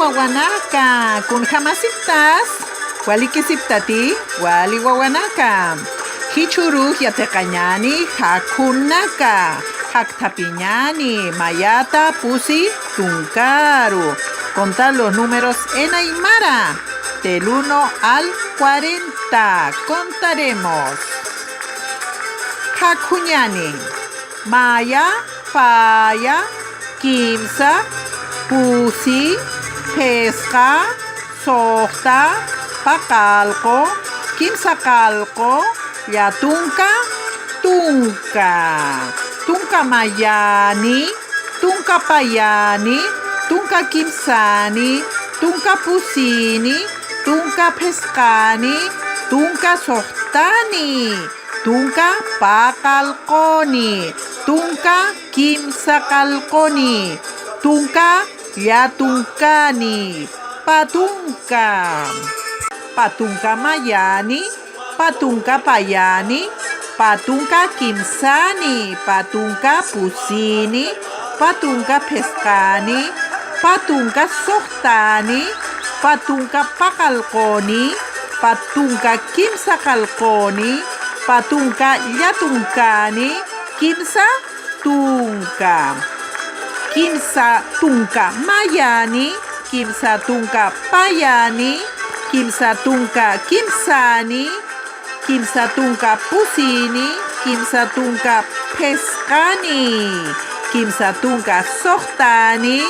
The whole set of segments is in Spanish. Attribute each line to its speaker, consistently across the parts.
Speaker 1: wawanaka, kunjamasiptas, walikisiptati, wali wawanaka. Hichuru yatecañani, hakunaka, haktapiñani, mayata, pusi, tuncaru. Contar los números en aymara, del 1 al 40. Contaremos. Hakuñani, maya, paya, kimsa, pusi, pesca, sohta, pacalco, kimsacalco, yatunca, tunca, tunca mayani, tunca payani, tunca kimsani, tunca pusini, tunca pescani, tunca sohtani, tunca pacalconi, tunca kimsacalconi, tunca yatuncani, patunca, patunca mayani, patunca payani, patunca kimsani, patunca pusini, patunca pescani, patunca sohtani, patunca pacalconi, patunca kimsacalconi, patunca yatuncani, kimsa tunca, kimsa tunca mayani, kimsa tunca payani, kimsa tunca kimsani, kimsa tunca pusini, kimsa tunca pescani, kimsa tunca sohtani,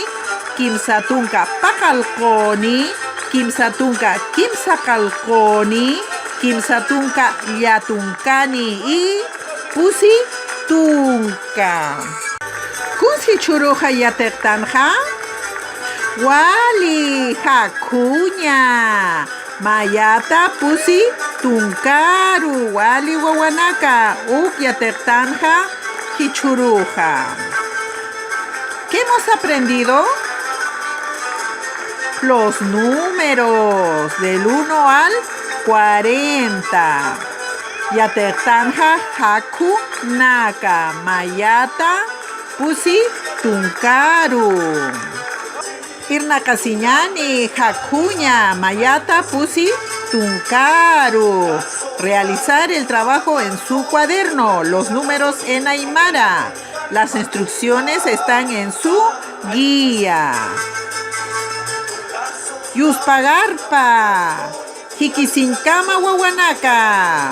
Speaker 1: kimsa tunca pacalconi, kimsa tunca kimsacalconi, kimsa tunca yatuncani y pusi tunca. Kunsi churuja yatektanja, wali hakuña, mayata pusi tuncaru, wali wawanaka, uk yatektanja hichuruja. ¿Qué hemos aprendido? Los números del 1 al 40. Yatektanja haku naka, mayata pusi tuncaru. Irnakasiñani hakuña, mayata pusi tuncaru. Realizar el trabajo en su cuaderno, los números en aymara. Las instrucciones están en su guía. Yuspagarpa, Jikisinkama wawanaka.